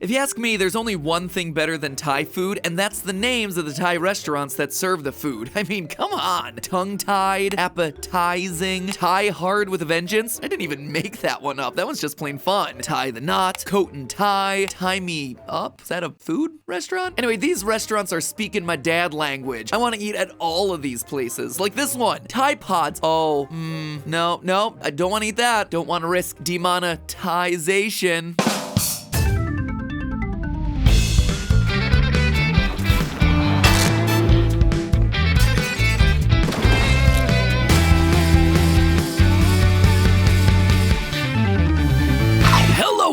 If you ask me, there's only one thing better than Thai food, and that's the names of the Thai restaurants that serve the food. I mean, come on. Tongue-tied, appetizing, Thai hard with a vengeance. I didn't even make that one up. That one's just plain fun. Tie the knot, coat and tie, tie me up. Is that a food restaurant? Anyway, these restaurants are speaking my dad language. I want to eat at all of these places. Like this one, Thai pods. Oh, no, I don't want to eat that. Don't want to risk demonetization.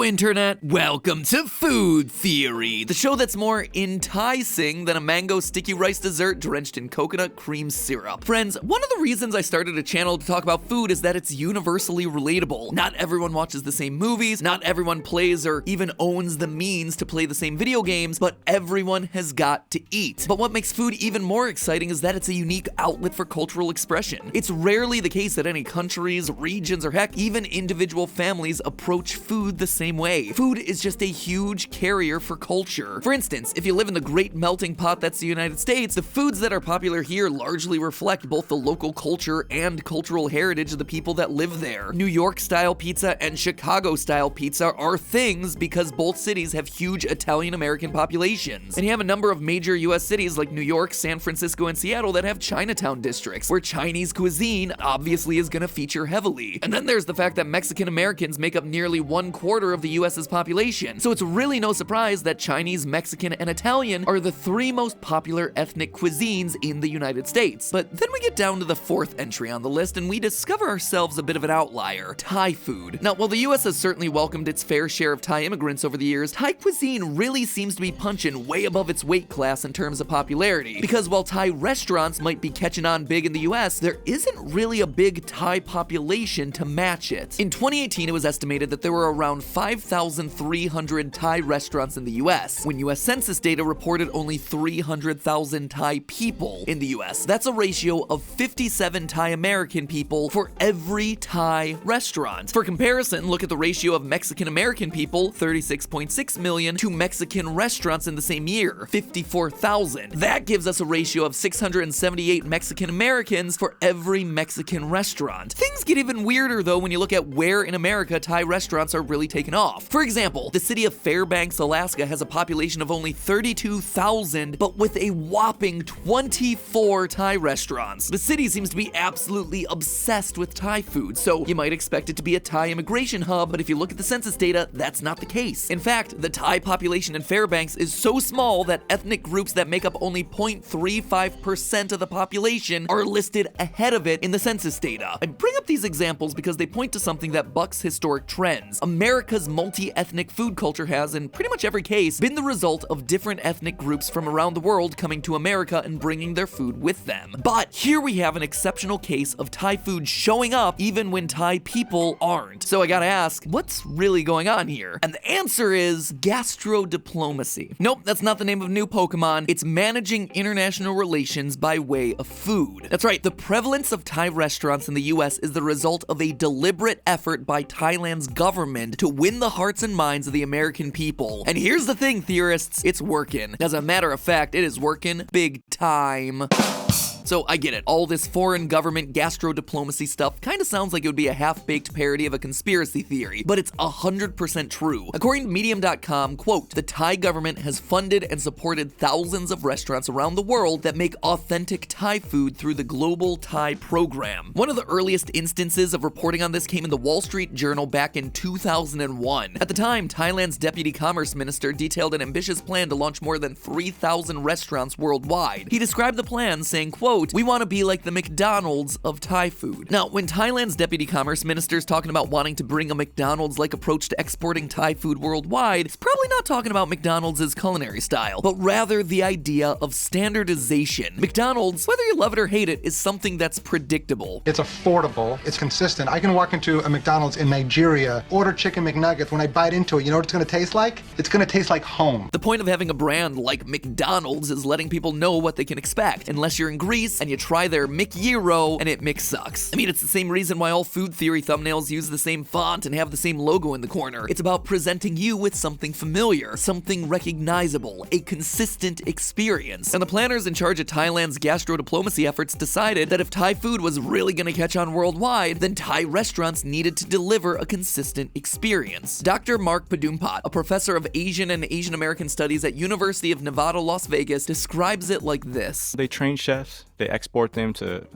Internet, welcome to Food Theory, the show that's more enticing than a mango sticky rice dessert drenched in coconut cream syrup. Friends, one of the reasons I started a channel to talk about food is that it's universally relatable. Not everyone watches the same movies, not everyone plays or even owns the means to play the same video games, but everyone has got to eat. But what makes food even more exciting is that it's a unique outlet for cultural expression. It's rarely the case that any countries, regions, or heck, even individual families approach food the same way. Food is just a huge carrier for culture. For instance, if you live in the great melting pot that's the United States, the foods that are popular here largely reflect both the local culture and cultural heritage of the people that live there. New York-style pizza and Chicago-style pizza are things because both cities have huge Italian-American populations. And you have a number of major US cities like New York, San Francisco, and Seattle that have Chinatown districts, where Chinese cuisine obviously is gonna feature heavily. And then there's the fact that Mexican-Americans make up nearly 1/4 of the US's population. So it's really no surprise that Chinese, Mexican, and Italian are the three most popular ethnic cuisines in the United States. But then we get down to the fourth entry on the list and we discover ourselves a bit of an outlier: Thai food. Now, while the US has certainly welcomed its fair share of Thai immigrants over the years, Thai cuisine really seems to be punching way above its weight class in terms of popularity. Because while Thai restaurants might be catching on big in the US, there isn't really a big Thai population to match it. In 2018, it was estimated that there were around 5,300 Thai restaurants in the US, when US Census data reported only 300,000 Thai people in the US. That's a ratio of 57 Thai American people for every Thai restaurant. For comparison, look at the ratio of Mexican American people, 36.6 million, to Mexican restaurants in the same year, 54,000. That gives us a ratio of 678 Mexican Americans for every Mexican restaurant. Things get even weirder though when you look at where in America Thai restaurants are really taken off. For example, the city of Fairbanks, Alaska has a population of only 32,000, but with a whopping 24 Thai restaurants. The city seems to be absolutely obsessed with Thai food, so you might expect it to be a Thai immigration hub, but if you look at the census data, that's not the case. In fact, the Thai population in Fairbanks is so small that ethnic groups that make up only 0.35% of the population are listed ahead of it in the census data. I bring up these examples because they point to something that bucks historic trends. America's multi-ethnic food culture has, in pretty much every case, been the result of different ethnic groups from around the world coming to America and bringing their food with them. But here we have an exceptional case of Thai food showing up even when Thai people aren't. So I gotta ask, what's really going on here? And the answer is gastrodiplomacy. Nope, that's not the name of a new Pokemon. It's managing international relations by way of food. That's right, the prevalence of Thai restaurants in the US is the result of a deliberate effort by Thailand's government to win the hearts and minds of the American people. And here's the thing, theorists, it's working. As a matter of fact, it is working big time. So I get it, all this foreign government gastrodiplomacy stuff kinda sounds like it would be a half-baked parody of a conspiracy theory, but it's 100% true. According to Medium.com, quote, "The Thai government has funded and supported thousands of restaurants around the world that make authentic Thai food through the Global Thai Program." One of the earliest instances of reporting on this came in the Wall Street Journal back in 2001. At the time, Thailand's deputy commerce minister detailed an ambitious plan to launch more than 3,000 restaurants worldwide. He described the plan saying, quote, "We want to be like the McDonald's of Thai food." Now, when Thailand's deputy commerce minister is talking about wanting to bring a McDonald's-like approach to exporting Thai food worldwide, he's probably not talking about McDonald's' culinary style, but rather the idea of standardization. McDonald's, whether you love it or hate it, is something that's predictable. It's affordable, it's consistent. I can walk into a McDonald's in Nigeria, order chicken McNuggets. When I bite into it, you know what it's gonna taste like? It's gonna taste like home. The point of having a brand like McDonald's is letting people know what they can expect. Unless your ingredients Greece and you try their McGyro and it sucks. I mean, it's the same reason why all food theory thumbnails use the same font and have the same logo in the corner. It's about presenting you with something familiar, something recognizable, a consistent experience. And the planners in charge of Thailand's gastrodiplomacy efforts decided that if Thai food was really gonna catch on worldwide, then Thai restaurants needed to deliver a consistent experience. Dr. Mark Padumpat, a professor of Asian and Asian American Studies at University of Nevada, Las Vegas, describes it like this. They train chefs, they export them to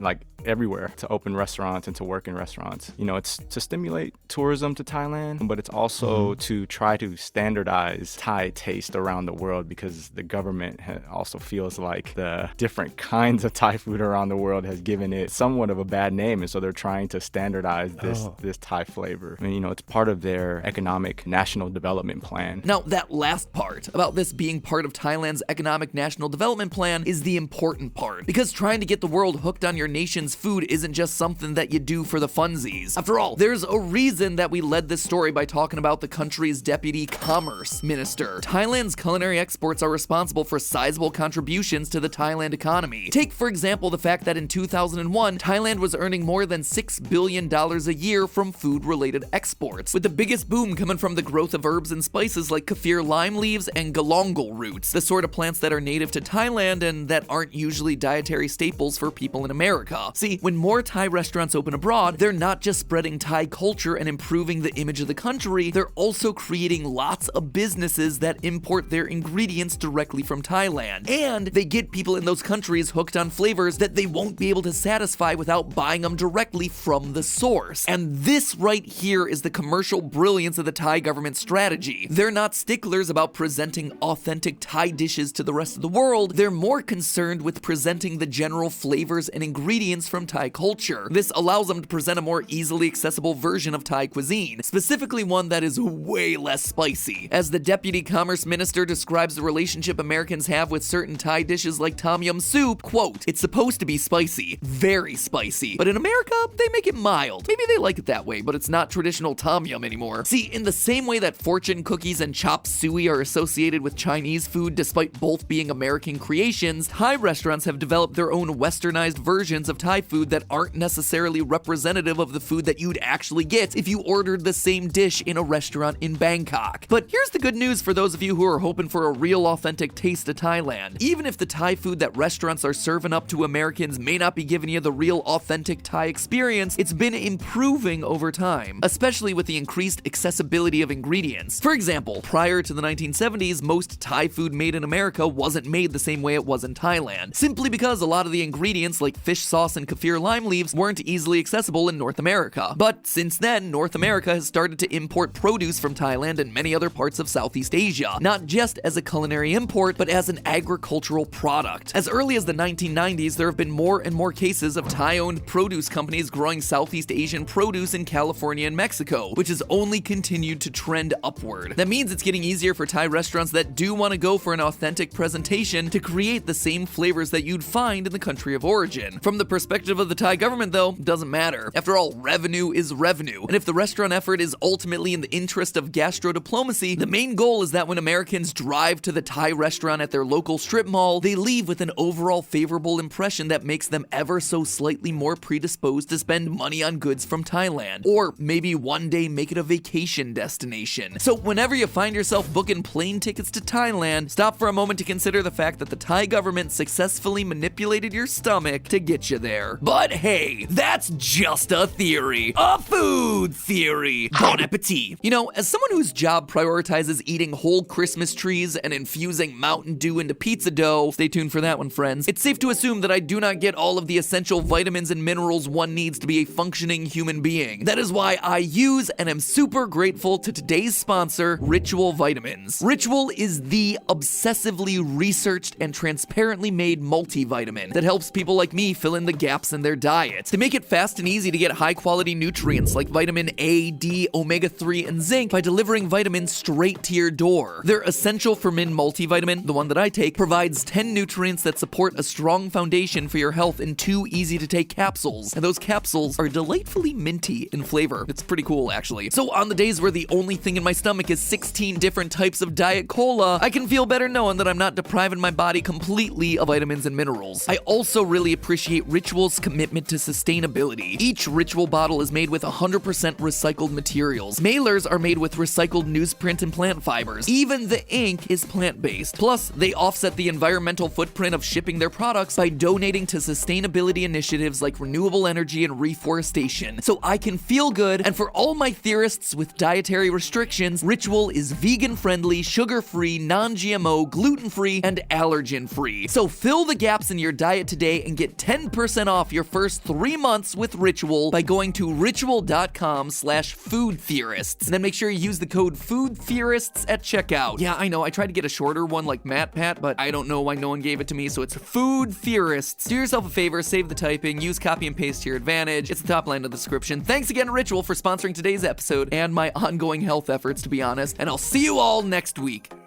everywhere to open restaurants and to work in restaurants. You know, it's to stimulate tourism to Thailand, but it's also to try to standardize Thai taste around the world, because the government also feels like the different kinds of Thai food around the world has given it somewhat of a bad name, and so they're trying to standardize this Thai flavor. I mean, you know, it's part of their economic national development plan. Now, that last part, about this being part of Thailand's economic national development plan, is the important part, because trying to get the world hooked on your nation's food isn't just something that you do for the funsies. After all, there's a reason that we led this story by talking about the country's deputy commerce minister. Thailand's culinary exports are responsible for sizable contributions to the Thailand economy. Take, for example, the fact that in 2001, Thailand was earning more than $6 billion a year from food-related exports, with the biggest boom coming from the growth of herbs and spices like kaffir lime leaves and galangal roots, the sort of plants that are native to Thailand and that aren't usually dietary staples for people in America. See, when more Thai restaurants open abroad, they're not just spreading Thai culture and improving the image of the country, they're also creating lots of businesses that import their ingredients directly from Thailand. And they get people in those countries hooked on flavors that they won't be able to satisfy without buying them directly from the source. And this right here is the commercial brilliance of the Thai government strategy. They're not sticklers about presenting authentic Thai dishes to the rest of the world, they're more concerned with presenting the general flavors and ingredients from Thai culture. This allows them to present a more easily accessible version of Thai cuisine, specifically one that is way less spicy. As the deputy commerce minister describes the relationship Americans have with certain Thai dishes like tom yum soup, quote, "It's supposed to be spicy, very spicy, but in America, they make it mild. Maybe they like it that way, but it's not traditional tom yum anymore." See, in the same way that fortune cookies and chop suey are associated with Chinese food despite both being American creations, Thai restaurants have developed their own westernized versions of Thai food that aren't necessarily representative of the food that you'd actually get if you ordered the same dish in a restaurant in Bangkok. But here's the good news for those of you who are hoping for a real authentic taste of Thailand. Even if the Thai food that restaurants are serving up to Americans may not be giving you the real authentic Thai experience, it's been improving over time, especially with the increased accessibility of ingredients. For example, prior to the 1970s, most Thai food made in America wasn't made the same way it was in Thailand, simply because a lot of the ingredients like fish sauce and kaffir lime leaves weren't easily accessible in North America. But since then, North America has started to import produce from Thailand and many other parts of Southeast Asia, not just as a culinary import, but as an agricultural product. As early as the 1990s, there have been more and more cases of Thai-owned produce companies growing Southeast Asian produce in California and Mexico, which has only continued to trend upward. That means it's getting easier for Thai restaurants that do want to go for an authentic presentation to create the same flavors that you'd find in the country of origin. From the perspective of the Thai government, though, it doesn't matter. After all, revenue is revenue. And if the restaurant effort is ultimately in the interest of gastrodiplomacy, the main goal is that when Americans drive to the Thai restaurant at their local strip mall, they leave with an overall favorable impression that makes them ever so slightly more predisposed to spend money on goods from Thailand, or maybe one day make it a vacation destination. So whenever you find yourself booking plane tickets to Thailand, stop for a moment to consider the fact that the Thai government successfully manipulated your stomach to get you there. But hey, that's just a theory. A food theory. Bon appetit. You know, as someone whose job prioritizes eating whole Christmas trees and infusing Mountain Dew into pizza dough, stay tuned for that one, friends, it's safe to assume that I do not get all of the essential vitamins and minerals one needs to be a functioning human being. That is why I use and am super grateful to today's sponsor, Ritual Vitamins. Ritual is the obsessively researched and transparently made multivitamin that helps people like me fill in the gaps in their diet. They make it fast and easy to get high-quality nutrients like vitamin A, D, omega-3, and zinc by delivering vitamins straight to your door. Their Essential for Men multivitamin, the one that I take, provides 10 nutrients that support a strong foundation for your health in 2 easy-to-take capsules, and those capsules are delightfully minty in flavor. It's pretty cool, actually. So on the days where the only thing in my stomach is 16 different types of Diet Cola, I can feel better knowing that I'm not depriving my body completely of vitamins and minerals. I also really appreciate Ritual's commitment to sustainability. Each Ritual bottle is made with 100% recycled materials. Mailers are made with recycled newsprint and plant fibers. Even the ink is plant-based. Plus, they offset the environmental footprint of shipping their products by donating to sustainability initiatives like renewable energy and reforestation. So I can feel good, and for all my theorists with dietary restrictions, Ritual is vegan-friendly, sugar-free, non-GMO, gluten-free, and allergen-free. So fill the gaps in your diet today and get 10% off your first 3 months with Ritual by going to ritual.com/foodtheorists. And then make sure you use the code FOODTheorists at checkout. Yeah, I know, I tried to get a shorter one like Matpat, but I don't know why no one gave it to me, so it's Food Theorists. Do yourself a favor, save the typing, use copy and paste to your advantage. It's the top line of the description. Thanks again to Ritual for sponsoring today's episode and my ongoing health efforts, to be honest, and I'll see you all next week.